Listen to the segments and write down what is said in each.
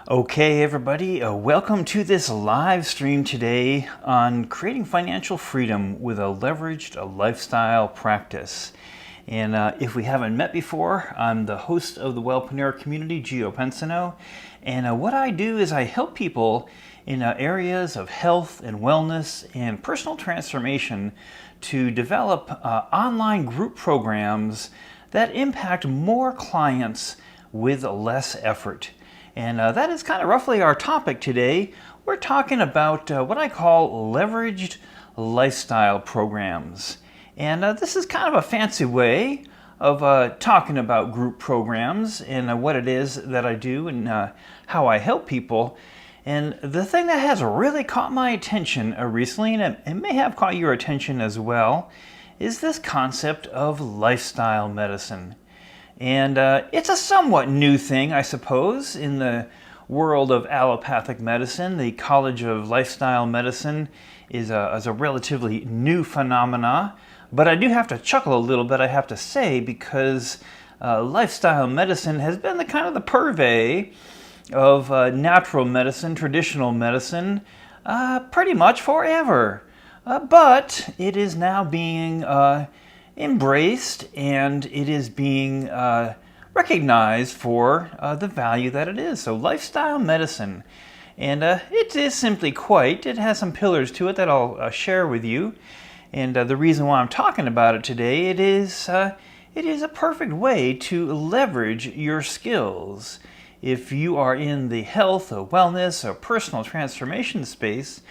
Okay, everybody, welcome to this live stream today on creating financial freedom with a leveraged lifestyle practice. And if we haven't met before, I'm the host of the Wellpreneur community, Gio Pensano. And what I do is I help people in areas of health and wellness and personal transformation to develop online group programs that impact more clients with less effort. And that is kind of roughly our topic today. We're talking about what I call leveraged lifestyle programs. And this is kind of a fancy way of talking about group programs and what it is that I do and how I help people. And the thing that has really caught my attention recently, and it may have caught your attention as well, is this concept of lifestyle medicine. And it's a somewhat new thing, I suppose, in the world of allopathic medicine. The College of Lifestyle Medicine is a relatively new phenomena. But I do have to chuckle a little bit, I have to say, because lifestyle medicine has been the purvey of natural medicine, traditional medicine, pretty much forever. But it is now being embraced, and it is being recognized for the value that it is. So lifestyle medicine, and it is simply it has some pillars to it that I'll share with you. And the reason why I'm talking about it today, it is a perfect way to leverage your skills. If you are in the health or wellness or personal transformation space,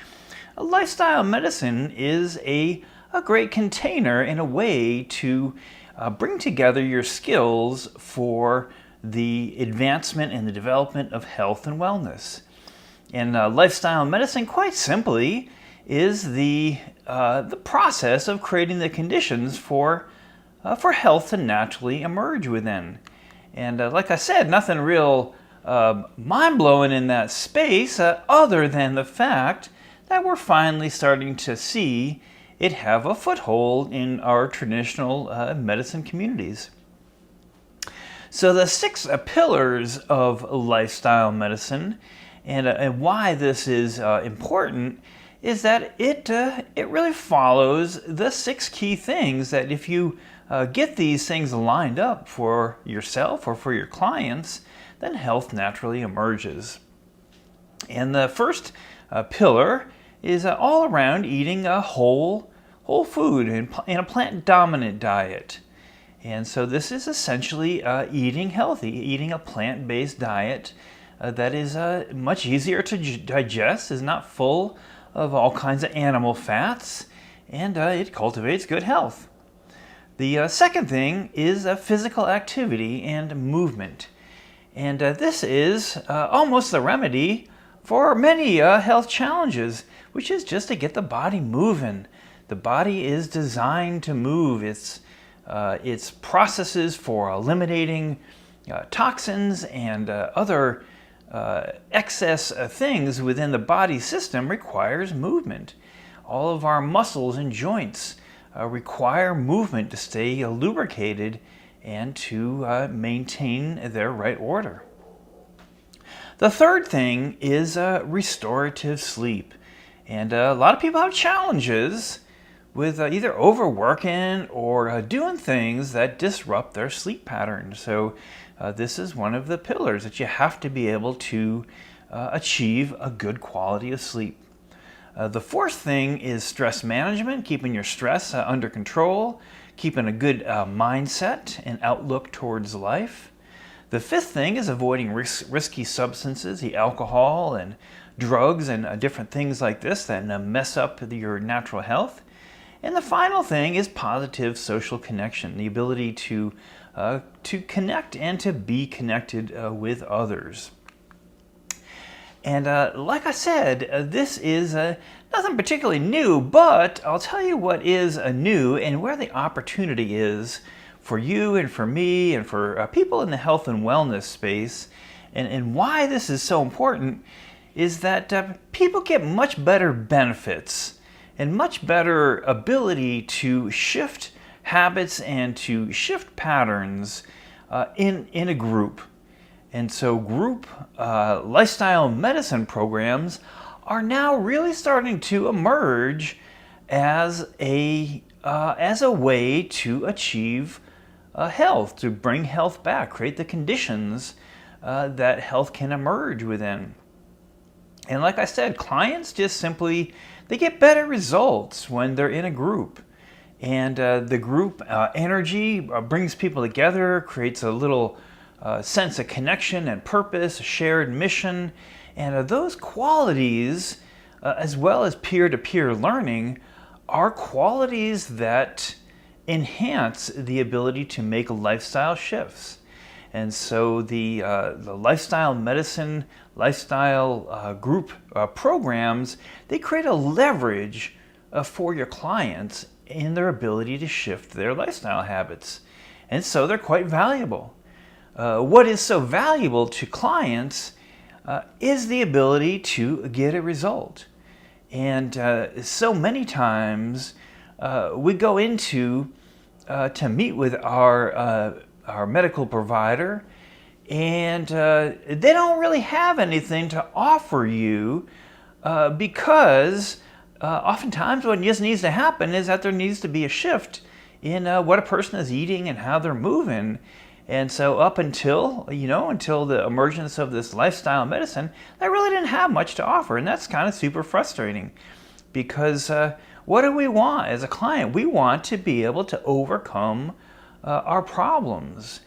lifestyle medicine is a great container and a way to bring together your skills for the advancement and the development of health and wellness. And lifestyle medicine, quite simply, is the process of creating the conditions for health to naturally emerge within. And like I said, nothing real mind-blowing in that space other than the fact that we're finally starting to see it have a foothold in our traditional medicine communities. So the 6 pillars of lifestyle medicine, and why this is important, is that it really follows the 6 key things that if you get these things lined up for yourself or for your clients, then health naturally emerges. And the first pillar is all around eating a whole food and a plant-dominant diet. And so this is essentially eating healthy, eating a plant-based diet that is much easier to digest, is not full of all kinds of animal fats, and it cultivates good health. The second thing is physical activity and movement. And this is almost the remedy for many health challenges, which is just to get the body moving. The body is designed to move. Its processes for eliminating toxins and other excess things within the body system requires movement. All of our muscles and joints require movement to stay lubricated and to maintain their right order. The third thing is restorative sleep. And a lot of people have challenges with either overworking or doing things that disrupt their sleep pattern. So this is one of the pillars that you have to be able to achieve a good quality of sleep. The fourth thing is stress management, keeping your stress under control, keeping a good mindset and outlook towards life. The fifth thing is avoiding risky substances, the alcohol and drugs and different things like this that mess up your natural health. And the final thing is positive social connection, the ability to connect and to be connected with others. And like I said, this is nothing particularly new, but I'll tell you what is new and where the opportunity is for you and for me and for people in the health and wellness space. And why this is so important is that people get much better benefits and much better ability to shift habits and to shift patterns in a group. And so group lifestyle medicine programs are now really starting to emerge as a way to achieve health, to bring health back, create the conditions that health can emerge within. And like I said, clients just simply, they get better results when they're in a group. And the group energy brings people together, creates a little sense of connection and purpose, a shared mission. And those qualities, as well as peer-to-peer learning, are qualities that enhance the ability to make lifestyle shifts. And so the lifestyle medicine, lifestyle group programs, they create a leverage for your clients in their ability to shift their lifestyle habits. And so they're quite valuable. What is so valuable to clients is the ability to get a result. And so many times we go into to meet with our medical provider, and they don't really have anything to offer you because oftentimes what just needs to happen is that there needs to be a shift in what a person is eating and how they're moving. And so up until the emergence of this lifestyle medicine, they really didn't have much to offer. And that's kind of super frustrating because what do we want as a client? We want to be able to overcome our problems.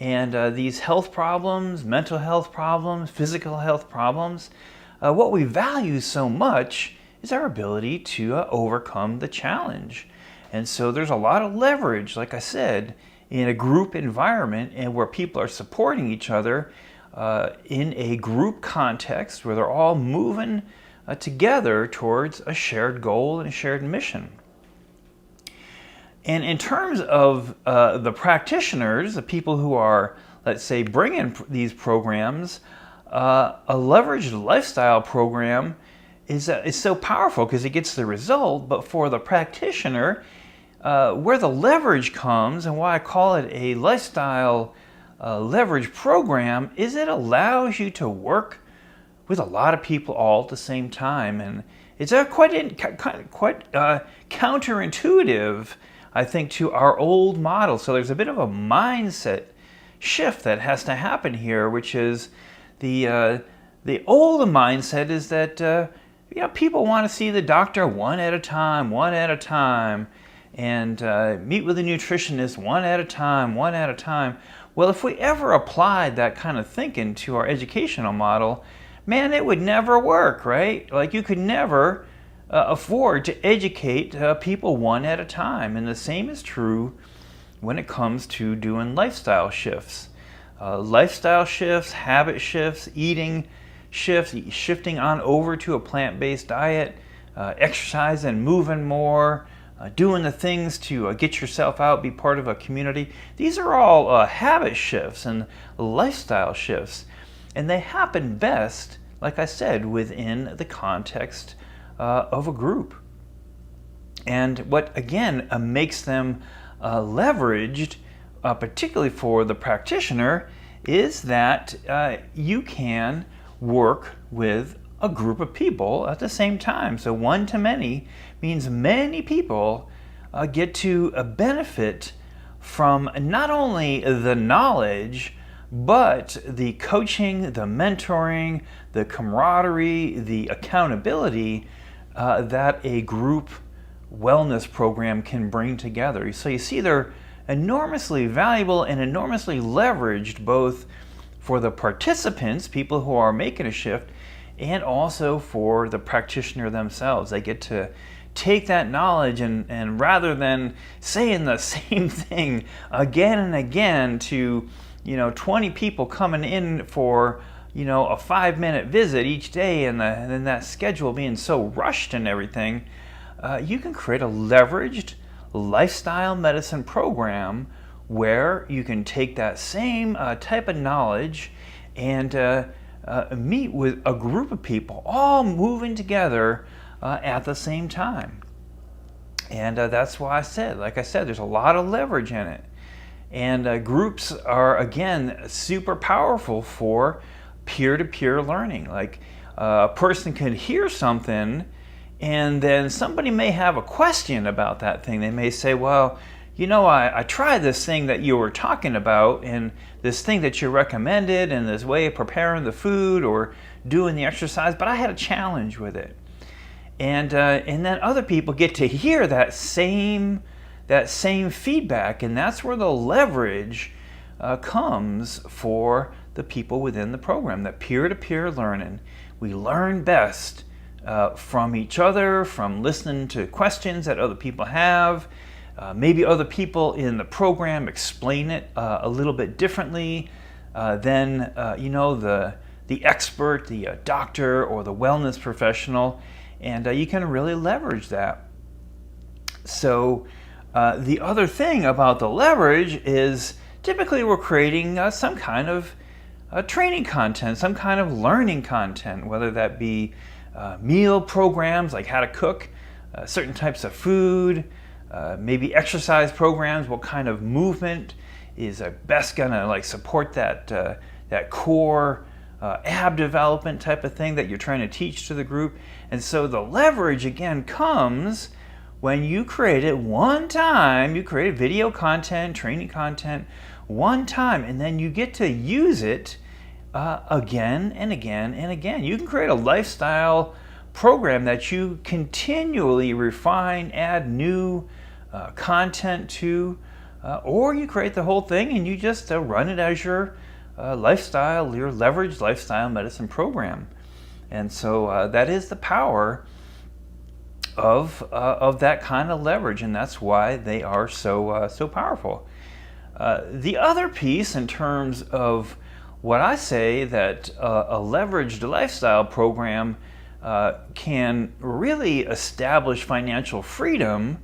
And these health problems, mental health problems, physical health problems, what we value so much is our ability to overcome the challenge. And so there's a lot of leverage, like I said, in a group environment and where people are supporting each other in a group context where they're all moving together towards a shared goal and a shared mission. And in terms of the practitioners, the people who are, let's say, bringing these programs, a leveraged lifestyle program is so powerful because it gets the result, but for the practitioner, where the leverage comes and why I call it a lifestyle leverage program is it allows you to work with a lot of people all at the same time. And it's quite counterintuitive, I think, to our old model. So there's a bit of a mindset shift that has to happen here, which is the old mindset is that people want to see the doctor one at a time, and meet with a nutritionist one at a time. Well, if we ever applied that kind of thinking to our educational model, man, it would never work, right? Like you could never afford to educate people one at a time. And the same is true when it comes to doing lifestyle shifts. Habit shifts, eating shifts, shifting on over to a plant-based diet, exercise and moving more, doing the things to get yourself out, be part of a community. These are all habit shifts and lifestyle shifts. And they happen best, like I said, within the context of a group. And what, again, makes them leveraged, particularly for the practitioner, is that you can work with a group of people at the same time. So one to many means many people get to benefit from not only the knowledge, but the coaching, the mentoring, the camaraderie, the accountability that a group wellness program can bring together. So you see they're enormously valuable and enormously leveraged both for the participants, people who are making a shift, and also for the practitioner themselves. They get to take that knowledge and rather than saying the same thing again and again to 20 people coming in for a 5-minute visit each day and then that schedule being so rushed and everything, you can create a leveraged lifestyle medicine program where you can take that same type of knowledge and meet with a group of people all moving together at the same time. And that's why I said, like I said, there's a lot of leverage in it. And groups are, again, super powerful for peer-to-peer learning. Like a person could hear something, and then somebody may have a question about that thing. They may say, well, you know, I tried this thing that you were talking about, and this thing that you recommended, and this way of preparing the food or doing the exercise, but I had a challenge with it. And then other people get to hear that same feedback, and that's where the leverage comes for the people within the program. That peer-to-peer learning, we learn best from each other, from listening to questions that other people have. Maybe other people in the program explain it a little bit differently than the expert, the doctor, or the wellness professional, and you can really leverage that. So the other thing about the leverage is typically we're creating some kind of training content, some kind of learning content, whether that be meal programs like how to cook certain types of food, maybe exercise programs, what kind of movement is best gonna like support that core ab development type of thing that you're trying to teach to the group. And so the leverage again comes when you create it one time, you create video content, training content one time, and then you get to use it again and again and again. You can create a lifestyle program that you continually refine, add new content to, or you create the whole thing and you just run it as your lifestyle, your leveraged lifestyle medicine program. And so that is the power of that kind of leverage, and that's why they are so powerful. The other piece in terms of what I say that a leveraged lifestyle program can really establish financial freedom,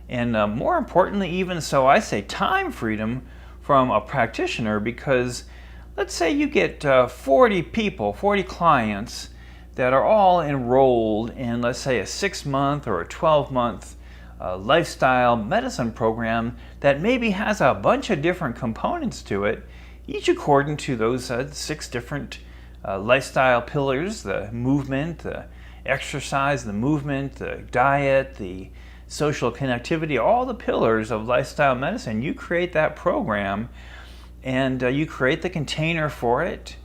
and more importantly, even so, I say time freedom from a practitioner, because let's say you get 40 people, 40 clients that are all enrolled in, let's say, a 6-month or a 12-month lifestyle medicine program that maybe has a bunch of different components to it, each according to those 6 different lifestyle pillars: the movement, the exercise, the movement, the diet, the social connectivity, all the pillars of lifestyle medicine. You create that program and you create the container for it.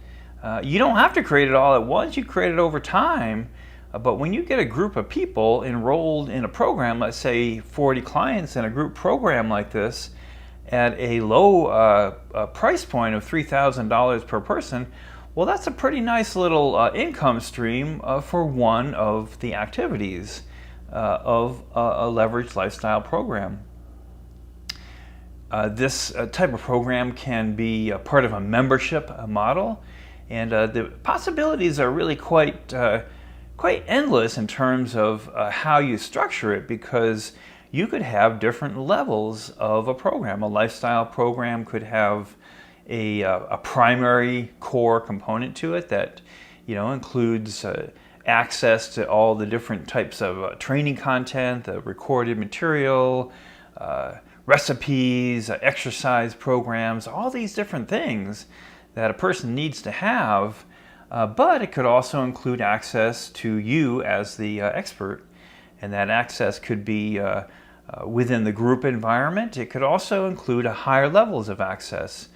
You don't have to create it all at once, you create it over time. But when you get a group of people enrolled in a program, let's say 40 clients in a group program like this, at a low price point of $3,000 per person, well, that's a pretty nice little income stream for one of the activities of a leveraged lifestyle program. This type of program can be a part of a membership model, and the possibilities are really quite endless in terms of how you structure it, because you could have different levels of a program. A lifestyle program could have a primary core component to it that includes access to all the different types of training content, the recorded material, recipes, exercise programs, all these different things that a person needs to have. But it could also include access to you as the expert, and that access could be within the group environment. It could also include higher levels of access.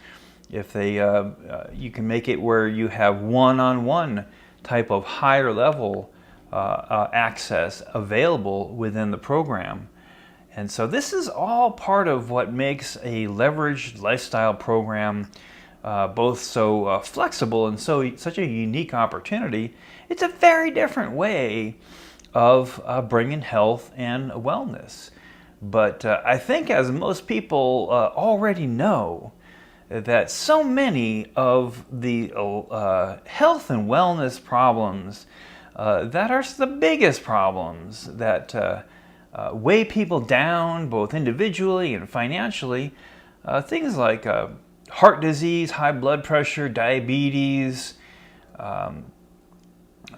If you can make it where you have one-on-one type of higher level access available within the program. And so this is all part of what makes a leveraged lifestyle program both so flexible and such a unique opportunity. It's a very different way of bringing health and wellness. But I think, as most people already know, that so many of the health and wellness problems that are the biggest problems that weigh people down both individually and financially, things like heart disease, high blood pressure, diabetes,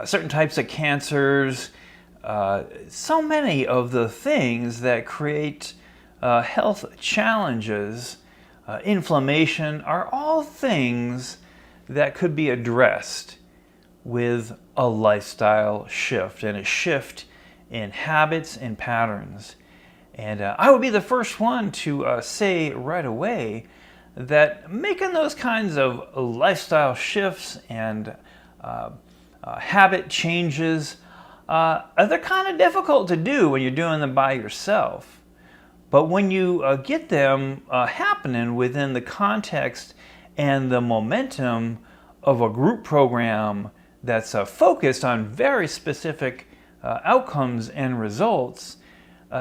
certain types of cancers, so many of the things that create health challenges inflammation are all things that could be addressed with a lifestyle shift and a shift in habits and patterns. And I would be the first one to say right away that making those kinds of lifestyle shifts and habit changes, they're kind of difficult to do when you're doing them by yourself. But when you get them happening within the context and the momentum of a group program that's focused on very specific outcomes and results,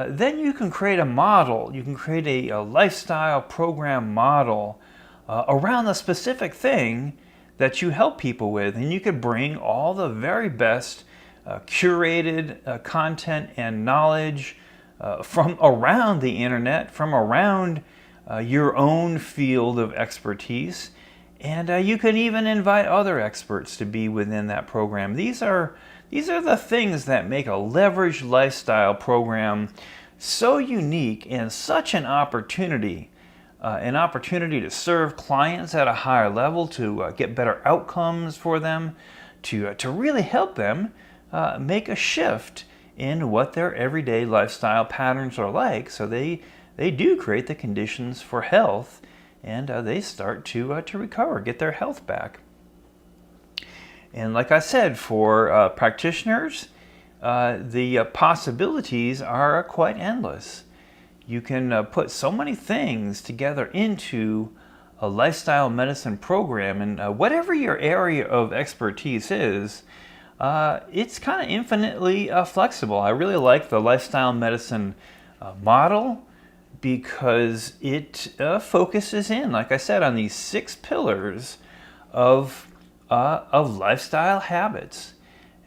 then you can create a model. You can create a lifestyle program model around the specific thing that you help people with. And you could bring all the very best curated content and knowledge from around the internet, from around your own field of expertise. And you can even invite other experts to be within that program. These are the things that make a leveraged lifestyle program so unique and such an opportunity to serve clients at a higher level, to get better outcomes for them, to really help them make a shift in what their everyday lifestyle patterns are like, so they do create the conditions for health, and they start to recover, get their health back. And like I said, for practitioners, the possibilities are quite endless. You can put so many things together into a lifestyle medicine program, and whatever your area of expertise is, it's kind of infinitely flexible. I really like the lifestyle medicine model because it focuses in, like I said, on these 6 pillars of lifestyle habits.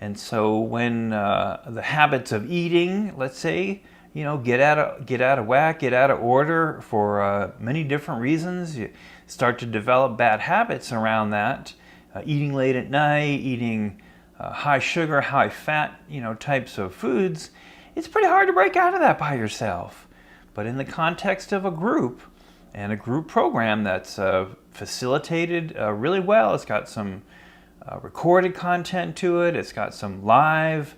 And so when the habits of eating, let's say, get out of whack, get out of order for many different reasons, you start to develop bad habits around that. Eating late at night, eating high sugar, high fat, types of foods. It's pretty hard to break out of that by yourself. But in the context of a group and a group program that's facilitated really well, it's got some recorded content to it, it's got some live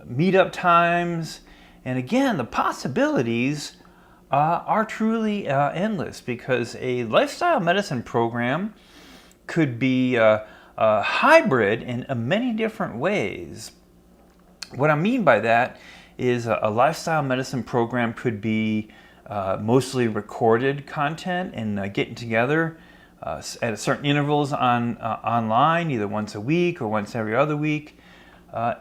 meetup times, and again, the possibilities are truly endless, because a lifestyle medicine program could be a hybrid in many different ways. What I mean by that is a lifestyle medicine program could be mostly recorded content and getting together at certain intervals online, either once a week or once every other week.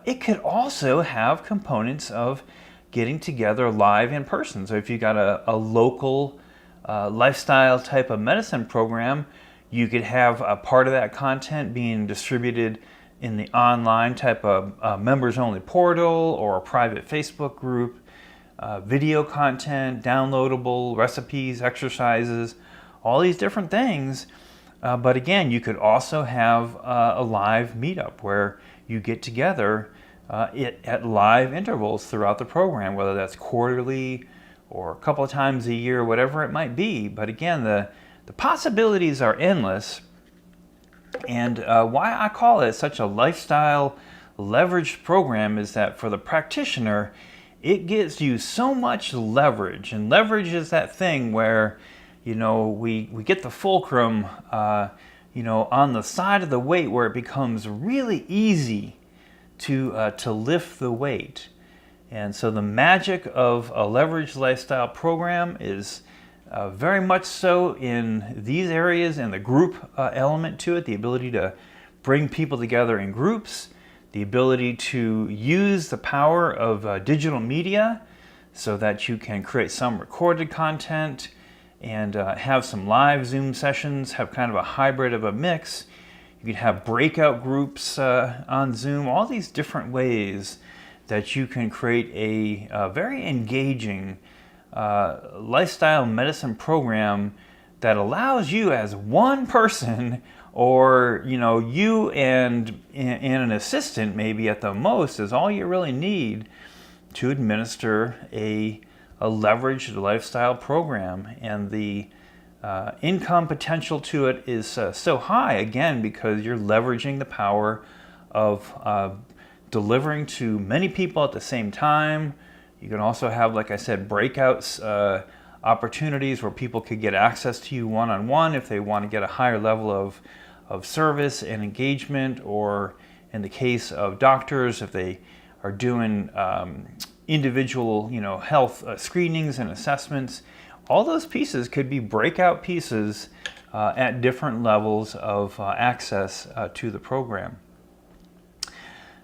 It could also have components of getting together live in person. So if you got a local lifestyle type of medicine program, you could have a part of that content being distributed in the online type of members only portal or a private Facebook group, video content, downloadable recipes, exercises, all these different things. But again, you could also have a live meetup where you get together at live intervals throughout the program, whether that's quarterly or a couple of times a year, whatever it might be. But again, the possibilities are endless. And why I call it such a lifestyle leveraged program is that for the practitioner, it gives you so much leverage. And leverage is that thing where, we get the fulcrum, on the side of the weight where it becomes really easy to lift the weight. And so the magic of a leveraged lifestyle program is very much so in these areas, and the group element to it, the ability to bring people together in groups, the ability to use the power of digital media so that you can create some recorded content and have some live Zoom sessions, have kind of a hybrid of a mix. You can have breakout groups on Zoom, all these different ways that you can create a very engaging lifestyle medicine program that allows you as one person, or you and an assistant maybe at the most is all you really need to administer a leveraged lifestyle program. And the income potential to it is so high, again, because you're leveraging the power of delivering to many people at the same time. You can also have, like I said, breakouts, opportunities where people could get access to you one-on-one if they want to get a higher level of service and engagement, or in the case of doctors, if they are doing individual, health screenings and assessments. All those pieces could be breakout pieces at different levels of access to the program.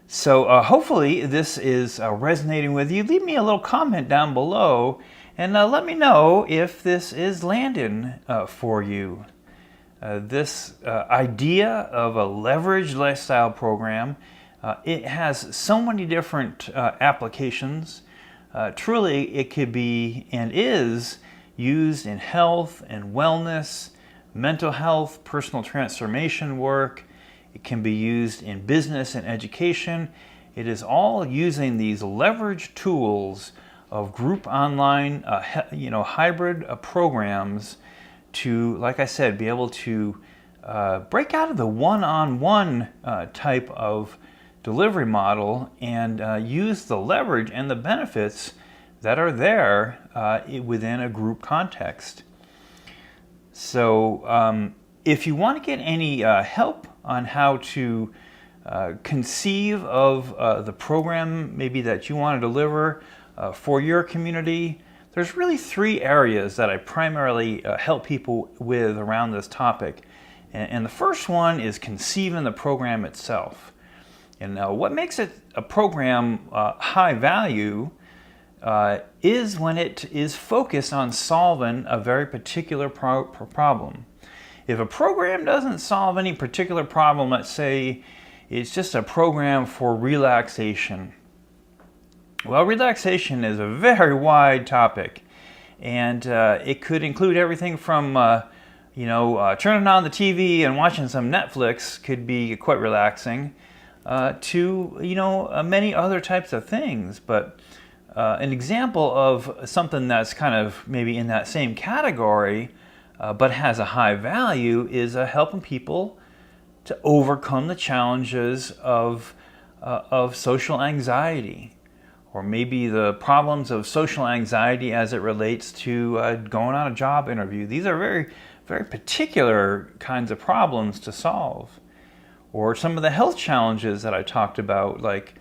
So hopefully this is resonating with you. Leave me a little comment down below and let me know if this is landing for you. This idea of a leveraged lifestyle program, it has so many different applications. Truly, it could be and is used in health and wellness, mental health, personal transformation work. It can be used in business and education. It is all using these leverage tools of group online, hybrid programs to, like I said, be able to break out of the one-on-one type of delivery model and use the leverage and the benefits that are there within a group context. So if you want to get any help on how to conceive of the program maybe that you want to deliver for your community, there's really 3 areas that I primarily help people with around this topic. And the first one is conceiving the program itself. And what makes it a program high value is when it is focused on solving a very particular problem. If a program doesn't solve any particular problem, let's say it's just a program for relaxation. Well, relaxation is a very wide topic, and it could include everything from turning on the TV and watching some Netflix could be quite relaxing, to many other types of things. But an example of something that's kind of maybe in that same category but has a high value is helping people to overcome the challenges of social anxiety, or maybe the problems of social anxiety as it relates to going on a job interview. These are very, very particular kinds of problems to solve. Or some of the health challenges that I talked about, like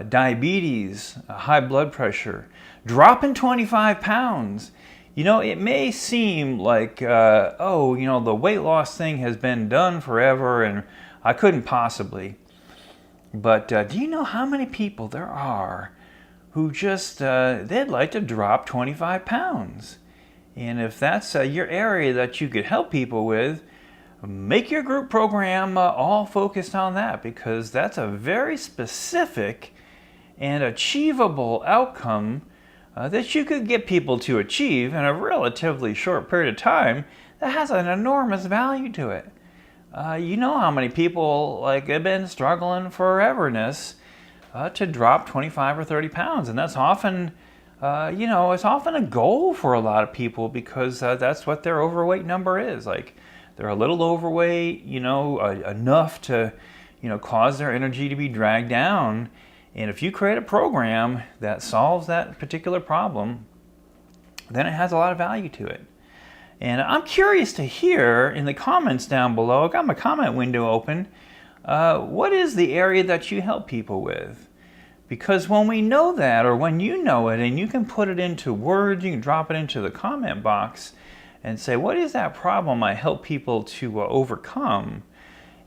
diabetes, high blood pressure, dropping 25 pounds. It may seem like, the weight loss thing has been done forever and I couldn't possibly. But do you know how many people there are who just, they'd like to drop 25 pounds? And if that's your area that you could help people with, make your group program all focused on that, because that's a very specific and achievable outcome that you could get people to achieve in a relatively short period of time that has an enormous value to it. You know how many people have been struggling foreverness to drop 25 or 30 pounds, and that's often, it's often a goal for a lot of people, because that's what their overweight number is. They're a little overweight, enough to, cause their energy to be dragged down. And if you create a program that solves that particular problem, then it has a lot of value to it. And I'm curious to hear in the comments down below, I've got my comment window open, what is the area that you help people with? Because when we know that, or when you know it, and you can put it into words, you can drop it into the comment box and say, what is that problem I help people to overcome?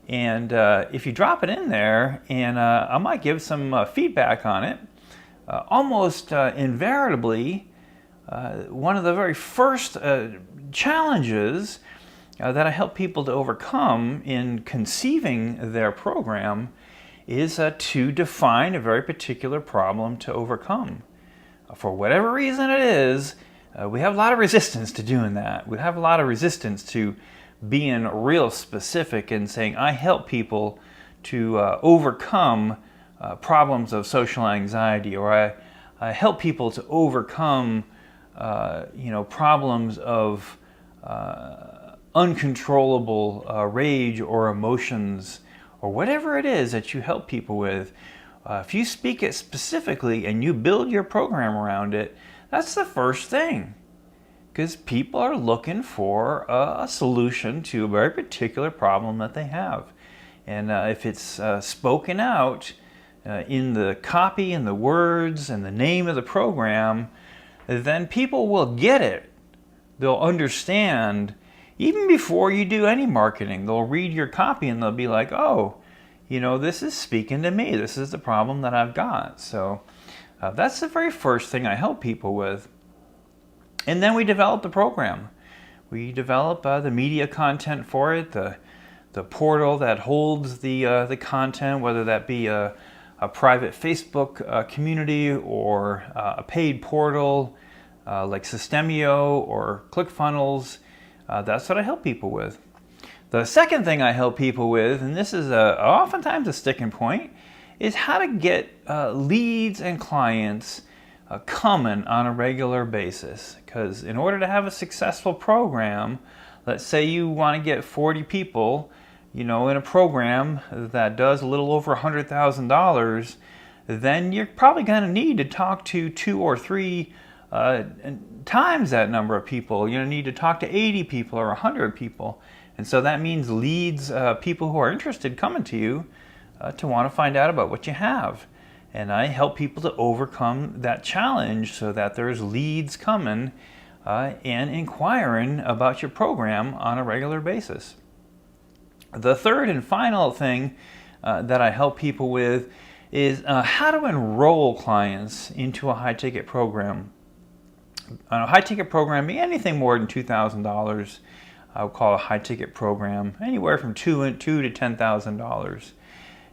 And if you drop it in there, and I might give some feedback on it, almost invariably, one of the very first challenges that I help people to overcome in conceiving their program is to define a very particular problem to overcome. For whatever reason it is, we have a lot of resistance to doing that. We have a lot of resistance to being real specific and saying, I help people to overcome problems of social anxiety, or I help people to overcome problems of uncontrollable rage or emotions or whatever it is that you help people with, if you speak it specifically and you build your program around it, that's the first thing. Because people are looking for a solution to a very particular problem that they have. And if it's spoken out in the copy and the words and the name of the program, then people will get it. They'll understand even before you do any marketing. They'll read your copy and they'll be like, oh, this is speaking to me. This is the problem that I've got. So that's the very first thing I help people with. And then we develop the program. We develop the media content for it, the portal that holds the content, whether that be a private Facebook community or a paid portal like Systemio or ClickFunnels. That's what I help people with. The second thing I help people with, and this is oftentimes a sticking point, is how to get leads and clients coming on a regular basis. Because in order to have a successful program, let's say you want to get 40 people, in a program that does a little over $100,000, then you're probably going to need to talk to 2 or 3 times that number of people. You need to talk to 80 people or 100 people. And so that means leads, people who are interested coming to you to want to find out about what you have. And I help people to overcome that challenge so that there's leads coming and inquiring about your program on a regular basis. The third and final thing that I help people with is how to enroll clients into a high-ticket program. A high-ticket program, be anything more than $2,000, I would call a high-ticket program, anywhere from $2,000 to $10,000.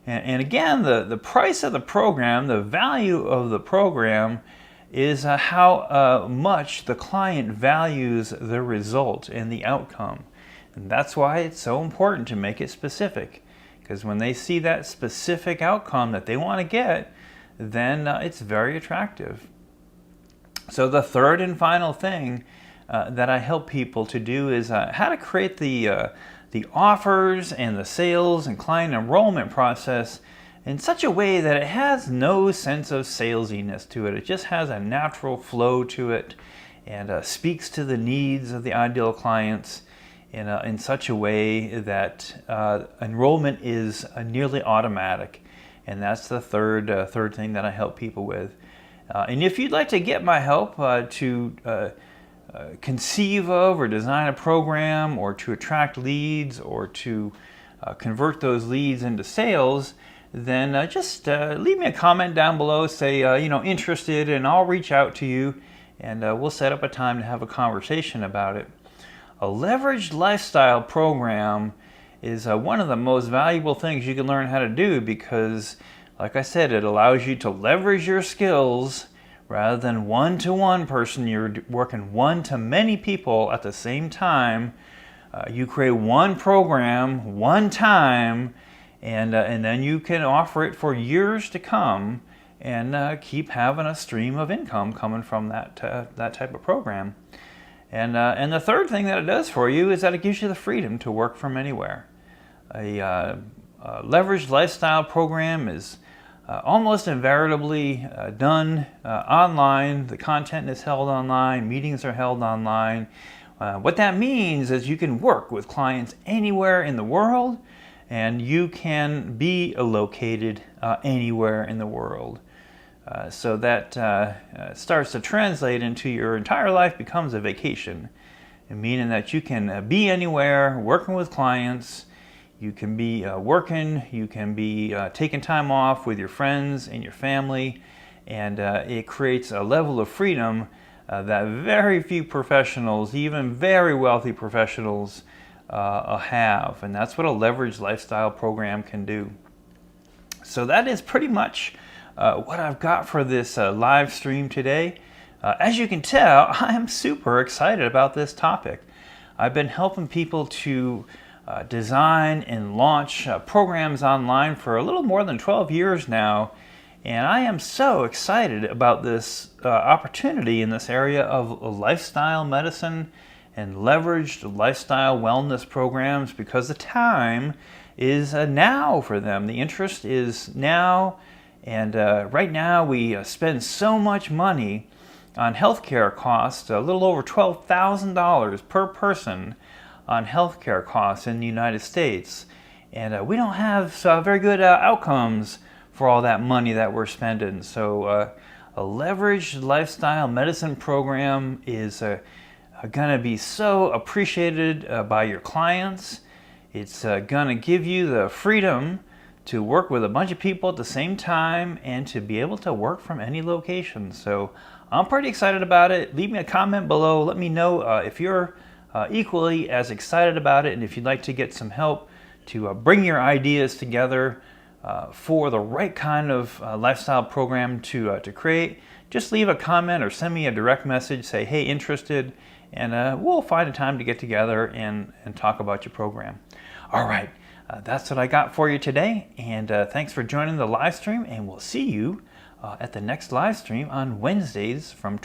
And again, the price of the program, the value of the program, is how much the client values the result and the outcome. And that's why it's so important to make it specific. Because when they see that specific outcome that they want to get, then it's very attractive. So the third and final thing that I help people to do is how to create the offers and the sales and client enrollment process in such a way that it has no sense of salesiness to it. It just has a natural flow to it and speaks to the needs of the ideal clients in such a way that enrollment is nearly automatic. And that's the third thing that I help people with. And if you'd like to get my help to conceive of or design a program or to attract leads or to convert those leads into sales, then just leave me a comment down below, say interested, and I'll reach out to you and we'll set up a time to have a conversation about it. A leveraged lifestyle program is one of the most valuable things you can learn how to do because, like I said, it allows you to leverage your skills. Rather than one-to-one person, you're working one-to-many people at the same time. You create one program, one time, and then you can offer it for years to come and keep having a stream of income coming from that type of program. And the third thing that it does for you is that it gives you the freedom to work from anywhere. A leveraged lifestyle program is almost invariably done online. The content is held online. Meetings are held online. What that means is you can work with clients anywhere in the world, and you can be located anywhere in the world. So that starts to translate into your entire life becomes a vacation, meaning that you can be anywhere, working with clients. You can be working, you can be taking time off with your friends and your family, and it creates a level of freedom that very few professionals, even very wealthy professionals, have. And that's what a leveraged lifestyle program can do. So that is pretty much what I've got for this live stream today. As you can tell, I am super excited about this topic. I've been helping people to design and launch programs online for a little more than 12 years now, and I am so excited about this opportunity in this area of lifestyle medicine and leveraged lifestyle wellness programs because the time is now for them. The interest is now, and right now we spend so much money on healthcare costs, a little over $12,000 per person on healthcare costs in the United States. And we don't have very good outcomes for all that money that we're spending. So a leveraged lifestyle medicine program is going to be so appreciated by your clients. It's going to give you the freedom to work with a bunch of people at the same time and to be able to work from any location. So I'm pretty excited about it. Leave me a comment below. Let me know if you're equally as excited about it, and if you'd like to get some help to bring your ideas together for the right kind of lifestyle program to create. Just leave a comment or send me a direct message. Say, hey, interested, and we'll find a time to get together and talk about your program. All right, that's what I got for you today, and thanks for joining the live stream, and we'll see you at the next live stream on Wednesdays from